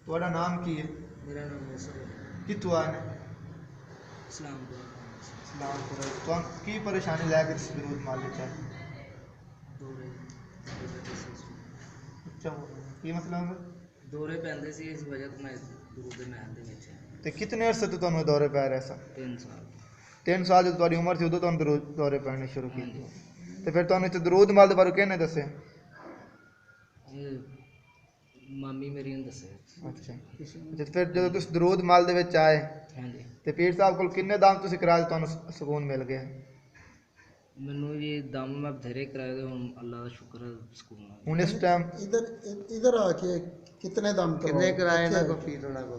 ਤੁਹਾਡਾ ਨਾਮ ਕੀ ਹੈ? ਮੇਰਾ ਨਾਮ ਮੌਸਮ ਹੈ। ਕਿੱਥੋਂ ਆਏ ਨੇ? ਇਸਲਾਮਪੁਰ। ਇਸਲਾਮਪੁਰ। ਤੁਹਾਨੂੰ ਕੀ ਪਰੇਸ਼ਾਨੀ ਲੈ ਕੇ ਤੁਸੀਂ ਦਰੂਦ ਮਾਲ ਵਿੱਚ ਆਏ? ਦੌਰੇ ਅੱਛਾ, ਕੀ ਮਸਲਾ ਹੁੰਦਾ? ਦੌਰੇ ਪੈਂਦੇ ਸੀ, ਇਸ ਵਜ੍ਹਾ ਤੋਂ ਮੈਂ ਦਰੂਦ ਦੇ ਮਹਿਲ ਦੇ ਵਿੱਚ ਤੇ ਕਿਤਨੇ ਅਰਸੇ ਤੋਂ ਤੁਹਾਨੂੰ ਦੌਰੇ ਪੈ ਰਹੇ ਸਨ? 3 ਸਾਲ। 3 ਸਾਲ ਜਦੋਂ ਤੁਹਾਡੀ ਉਮਰ ਸੀ ਉਦੋਂ ਤੁਹਾਨੂੰ ਦੌਰੇ ਪੈਣੇ ਸ਼ੁਰੂ ਕੀਤੇ? ਹਾਂਜੀ। ਤੇ ਫਿਰ ਤੁਹਾਨੂੰ ਇੱਥੇ ਦਰੂਦ ਮਾਲ ਦੇ ਬਾਰੇ ਕਿਹਨੇ ਦੱਸਿਆ? ਇਹ ਮਾਮੀ ਮੇਰੀ ਨੇ ਦੱਸਿਆ। ਅੱਛਾ, ਫਿਰ ਜਦੋਂ ਤੁਸੀਂ ਦਰੂਦ ਮਾਲ ਦੇ ਵਿੱਚ ਆਏ ਹਾਂਜੀ। ਤੇ ਪੀਰ ਸਾਹਿਬ ਕੋਲ ਕਿੰਨੇ ਦਾਮ ਤੁਸੀਂ ਕਰਾਏ ਤੁਹਾਨੂੰ ਸਕੂਨ ਮਿਲ ਗਿਆ? ਮੈਨੂੰ ਜੀ ਦਮ ਮੈਂ ਬਥੇਰੇ ਕਰਾਏ ਤੇ ਹੁਣ ਅੱਲਾ ਦਾ ਸ਼ੁਕਰ ਹੈ ਸਕੂਨ ਆ ਗਿਆ। ਹੁਣ ਇਸ ਟਾਈਮ इधर आके कितने दम कितने कराए ना को फीस होना को?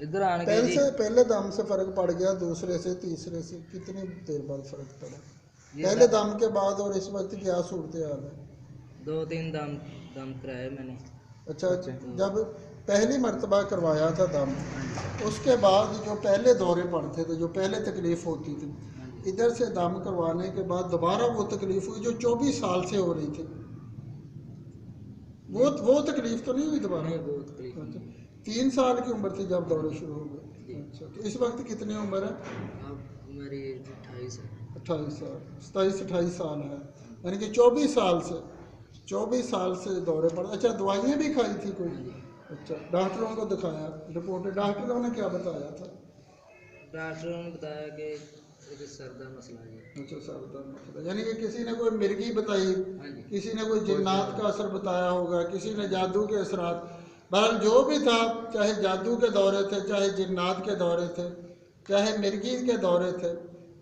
इधर आने के जी पहले दम से फर्क पड़ गया, दूसरे से तीसरे से कितनी देर बाद फर्क पड़ा? पहले दम के बाद और इस वक्त क्या सूरत हाल है? 2-3 दम कराए मैंने। अच्छा, जब पहली मर्तबा करवाया था दम, उसके बाद जो पहले दौरे पड़ते थे, जो पहले तकलीफ होती थी, इधर से दम करवाने के बाद दोबारा वो तकलीफ हुई जो 24 साल से हो रही थी, वो तकलीफ तो नहीं हुई दोबारा? नहीं, वो तकलीफ नहीं। 3 साल की उम्र थी जब दौरे शुरू हो गए। अच्छा, तो इस वक्त कितनी उम्र है? अब मेरी 28 है। 28 साल, 27-28 साल है, यानी कि 24 साल से दौरे पड़। अच्छा, दवाइयाँ भी खाई थी कोई? अच्छा, डॉक्टरों को दिखाया, रिपोर्ट डॉक्टरों ने क्या बताया था? डॉक्टरों ने बताया कि ये सर का मसला है। अच्छा, सर दर्द मसला, यानी कि किसी ने कोई मिर्गी बताई, हाँ जी। किसी ने कोई जिन्नात का असर बताया होगा, किसी ने जादू के असरात। बहरहाल जो भी था, चाहे जादू के दौरे थे, चाहे जिन्नात के दौरे थे, चाहे मिर्गी के दौरे थे,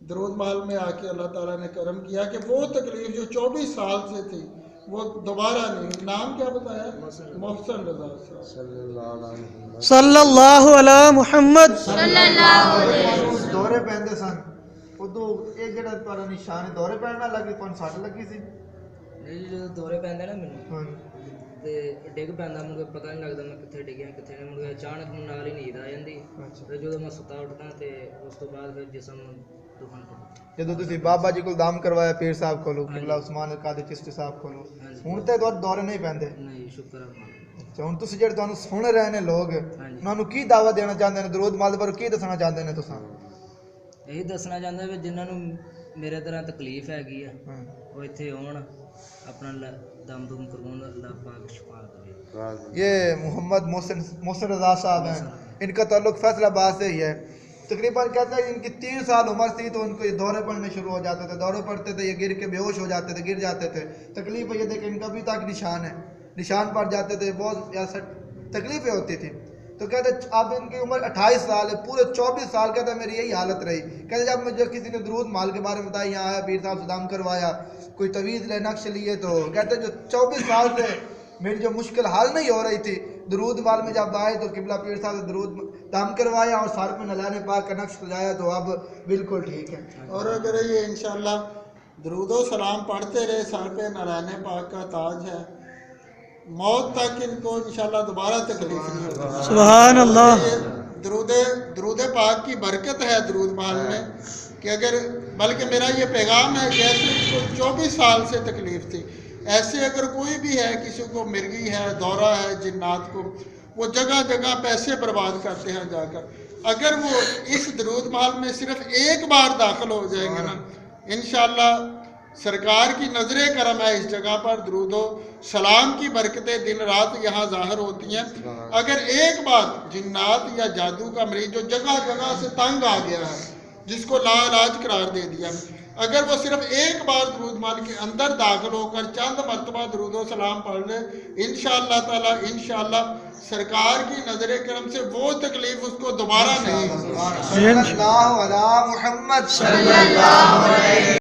दरूद महल में आके अल्लाह ताला ने करम किया कि वो तकलीफ जो 24 साल से थी वो दोबारा नहीं। नाम क्या बताया? मोहसिन रजा सल्लल्लाहु अला मुहम्मद। ਦੌਰੇ ਪੈਂਦੇ ਸਨ ਉਦੋਂ ਇਹ ਜਿਹੜਾ ਤੁਹਾਡਾ ਨਿਸ਼ਾਨ ਹੈ ਦੌਰੇ ਪੈਣ ਨਾਲ ਲੱਗੀ, ਤੁਹਾਨੂੰ ਸੱਟ ਲੱਗੀ ਸੀ? ਨਹੀਂ, ਜਦੋਂ ਦੌਰੇ ਪੈਂਦੇ ਨਾ ਮੈਨੂੰ ਹਾਂ। ਤੇ ਡਿੱਗ ਪੈਂਦਾ, ਮੈਨੂੰ ਪਤਾ ਨਹੀਂ ਲੱਗਦਾ ਮੈਂ ਕਿੱਥੇ ਡਿੱਗਿਆ ਕਿੱਥੇ ਨਹੀਂ। ਮੈਨੂੰ ਅਚਾਨਕ ਨਾਲ ਹੀ ਨੀਂਦ ਆ ਜਾਂਦੀ। ਅੱਛਾ। ਫਿਰ ਜਦੋਂ ਮੈਂ ਸੁੱਤਾ ਉੱਠਦਾ ਤੇ ਉਸ ਤੋਂ ਬਾਅਦ ਫਿਰ ਜਿਸਮ ਦੁਖਣ ਲੱਗਾ। ਜਦੋਂ ਤੁਸੀਂ ਬਾਬਾ ਜੀ ਕੋਲ ਦਾਮ ਕਰਵਾਇਆ ਪੀਰ ਸਾਹਿਬ ਕੋਲੋਂ, ਹਾਂਜੀ। ਕਿਬਲਾ ਉਸਮਾਨ ਕਾਦੀ ਚਿਸ਼ਤੀ ਸਾਹਿਬ ਕੋਲੋਂ, ਹਾਂਜੀ। ਹੁਣ ਤੇ ਤੁਹਾਡੇ ਦੌਰੇ ਨਹੀਂ ਪੈਂਦੇ? ਨਹੀਂ, ਸ਼ੁਕਰ ਹੈ ਮਾਲਕ। ਅੱਛਾ, ਹੁਣ ਤੁਸੀਂ ਜਿਹੜੇ ਤੁਹਾਨੂੰ ਸੁਣ ਰਹੇ ਨੇ ਲੋਕ, ਹਾਂਜੀ। ਉਹਨਾਂ ਨੂੰ ਕੀ ਦਾਵਾ ਦੇਣਾ ਚਾਹੁੰਦੇ ਨੇ? ਦਰੂਦ ਮਾਲ ਬਾਰੇ ਕੀ ਦੱਸਣਾ ਚਾਹੁੰਦੇ ਨੇ ਤੁਸੀਂ? ਇਹੀ ਦੱਸਣਾ ਚਾਹੁੰਦਾ ਵੀ ਜਿਨ੍ਹਾਂ ਨੂੰ ਮੇਰੇ ਤਰ੍ਹਾਂ ਤਕਲੀਫ ਹੈਗੀ ਆ ਹਾਂ। ਉਹ ਇੱਥੇ ਆਉਣ, ਆਪਣਾ ਦਮ ਦੁਮ ਕਰਵਾਉਣ, ਅੱਲਾਹ ਪਾਕ ਸ਼ਿਫਾ ਕਰੇ। ये मोहम्मद मोहसिन रजा साहब हैं, इनका ताल्लुक फैसलाबाद से ही है। तकरीबन कहते हैं इनकी 3 साल उम्र थी तो उनको ये दौरे पड़ने शुरू हो जाते थे। दौरे पड़ते थे, ये गिर के बेहोश हो जाते थे, गिर जाते थे। तकलीफ ये देखे इनका भी तक निशान है, निशान पड़ जाते थे, बहुत ऐसा तकलीफें होती थी। तो कहते अब इनकी उम्र 28 साल है, पूरे 24 साल कहते मेरी यही हालत रही। कहते जब मुझे किसी ने दरूद माल के बारे में बताया, यहाँ आया पीर साहब से दाम करवाया, कोई तवीज़ ले नक्श लिए, तो कहते जो 24 साल से मेरी जो मुश्किल हल नहीं हो रही थी, दरूद माल में जब आए तो किबला पीर साहब से दरूद दाम करवाया और सर पे नलाने पाक का नक्श सजाया, तो अब बिल्कुल ठीक है। और अगर ये इंशाल्लाह दरूदो सलाम पढ़ते रहे, सर पे नराने पाक का ताज है, मौत तक इनको इंशाल्लाह दोबारा तकलीफ नहीं होगी। सुभान अल्लाह। दरूद पाक की बरकत है दरूद महल में कि अगर, बल्कि मेरा ये पैगाम है कि ऐसे इसको 24 साल से तकलीफ थी, ऐसे अगर कोई भी है, किसी को मिर्गी है, दौरा है, जिन्नात को, वो जगह जगह पैसे बर्बाद करते हैं जाकर। अगर वो इस दरूद महल में सिर्फ एक बार दाखिल हो जाएंगे ना, इंशाल्लाह सरकार की नजर करम है इस जगह पर। दरूदो सलाम की बरकतें दिन रात यहाँ ज़ाहिर होती हैं। अगर एक बार जिन्नात या जादू का मरीज जो जगह जगह से तंग आ गया है, जिसको लाइलाज करार दे दिया, अगर वो सिर्फ एक बार दरूद माल के अंदर दाखिल होकर चंद मरतबा दरूदो सलाम पढ़ ले, इंशाअल्लाह ताला इंशाअल्लाह सरकार की नजर करम से वो तकलीफ उसको दोबारा नहीं होगी। सल्लल्लाहु अलैहि मुहम्मद।